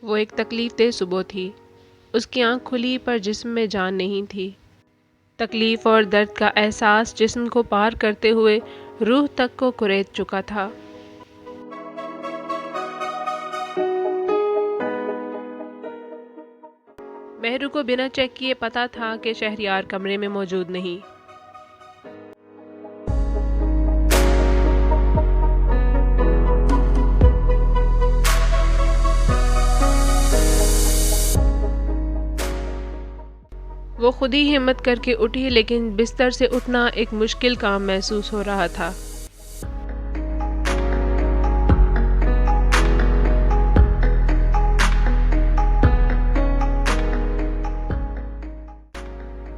वो एक तकलीफ़देह सुबह थी। उसकी आंख खुली पर जिस्म में जान नहीं थी। तकलीफ़ और दर्द का एहसास जिस्म को पार करते हुए रूह तक को कुरेद चुका था। मेहरू को बिना चेक किए पता था कि शहरयार कमरे में मौजूद नहीं। वो खुद ही हिम्मत करके उठी, लेकिन बिस्तर से उठना एक मुश्किल काम महसूस हो रहा था।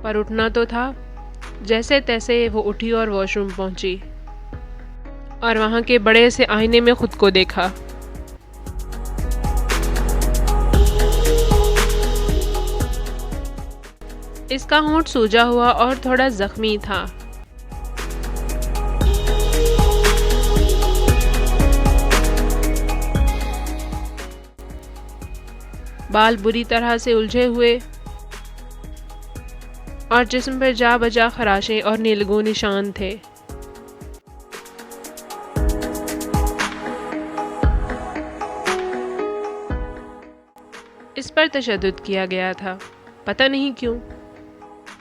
पर उठना तो था। जैसे तैसे वो उठी और वॉशरूम पहुंची और वहां के बड़े से आईने में खुद को देखा। इसका होंठ सूजा हुआ और थोड़ा जख्मी था। बाल बुरी तरह से उलझे हुए और जिस्म पर जा बजा खराशें और नीलगू निशान थे। इस पर तशद्दुद किया गया था, पता नहीं क्यों।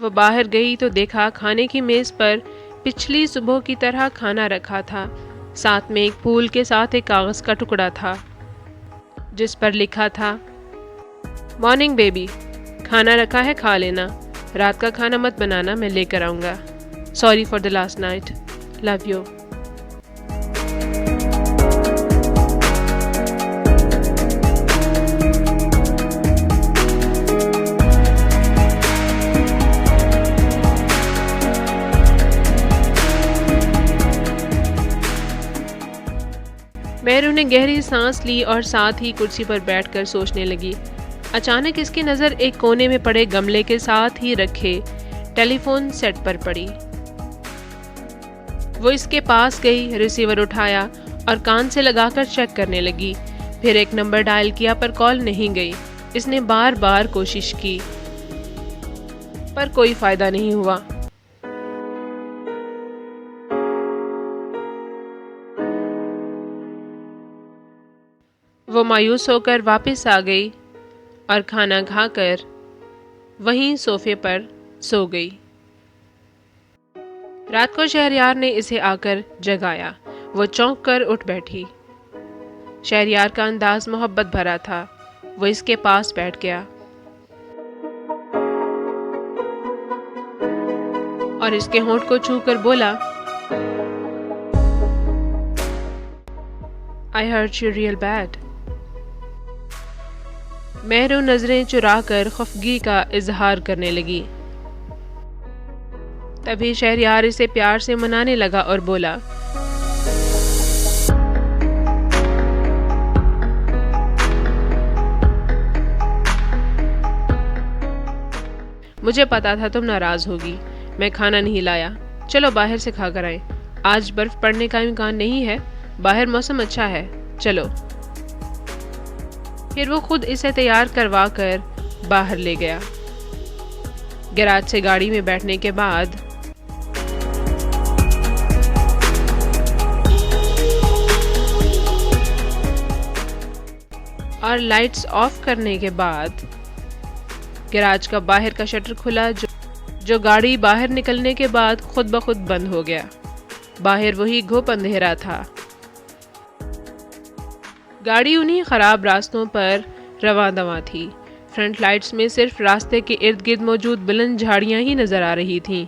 वो बाहर गई तो देखा खाने की मेज़ पर पिछली सुबह की तरह खाना रखा था। साथ में एक फूल के साथ एक कागज़ का टुकड़ा था जिस पर लिखा था, मॉर्निंग बेबी, खाना रखा है, खा लेना। रात का खाना मत बनाना, मैं लेकर आऊँगा। Sorry for the last night, love you. Mehru ने गहरी सांस ली और साथ ही कुर्सी पर बैठकर सोचने लगी। अचानक इसकी नज़र एक कोने में पड़े गमले के साथ ही रखे टेलीफोन सेट पर पड़ी। वो इसके पास गई, रिसीवर उठाया और कान से लगाकर चेक करने लगी। फिर एक नंबर डायल किया पर कॉल नहीं गई। इसने बार बार कोशिश की पर कोई फायदा नहीं हुआ। वो मायूस होकर वापस आ गई और खाना खाकर वहीं सोफे पर सो गई। रात को शहरयार ने इसे आकर जगाया। वो चौंक कर उठ बैठी। शहरयार का अंदाज मोहब्बत भरा था। वो इसके पास बैठ गया और इसके होंठ को छूकर बोला, I hurt you real bad। Mehru नजरें चुराकर खफगी का इजहार करने लगी। तभी शहरयार इसे प्यार से मनाने लगा और बोला, मुझे पता था तुम नाराज होगी। मैं खाना नहीं लाया, चलो बाहर से खा कर आए। आज बर्फ पड़ने का इम्कान नहीं है, बाहर मौसम अच्छा है, चलो। फिर वो खुद इसे तैयार करवा कर बाहर ले गया। गैराज से गाड़ी में बैठने के बाद और लाइट्स ऑफ करने के बाद गैराज का बाहर का शटर खुला, जो गाड़ी बाहर निकलने के बाद खुद ब खुद बंद हो गया। बाहर वही घुप अंधेरा था। गाड़ी उन्हीं खराब रास्तों पर रवां दवां थी। फ्रंट लाइट्स में सिर्फ रास्ते के इर्द गिर्द मौजूद बुलंद झाड़ियां ही नजर आ रही थीं।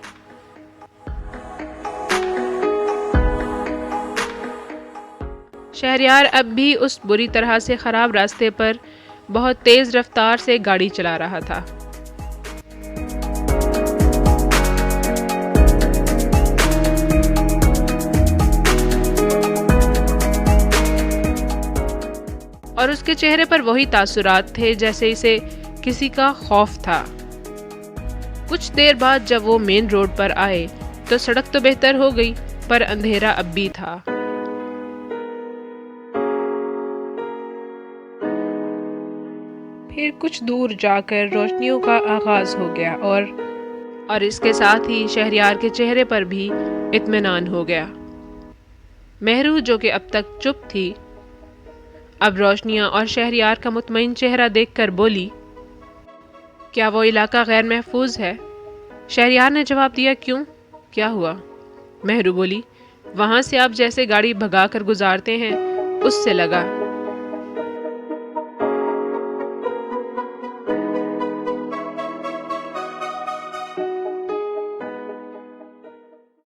शहरयार अब भी उस बुरी तरह से खराब रास्ते पर बहुत तेज रफ्तार से गाड़ी चला रहा था। और उसके चेहरे पर वही तासुरात थे जैसे इसे किसी का खौफ था। कुछ देर बाद जब वो मेन रोड पर आए तो सड़क तो बेहतर हो गई, पर अंधेरा अब भी था। फिर कुछ दूर जाकर रोशनियों का आगाज हो गया और इसके साथ ही शहरयार के चेहरे पर भी इत्मीनान हो गया। महरू जो कि अब तक चुप थी, अब रोशनियां और शहरयार का मुतमईन चेहरा देखकर बोली, क्या वो इलाका गैर महफूज है? शहरयार ने जवाब दिया, क्यों, क्या हुआ? महरू बोली, वहां से आप जैसे गाड़ी भगा कर गुजारते हैं उससे लगा।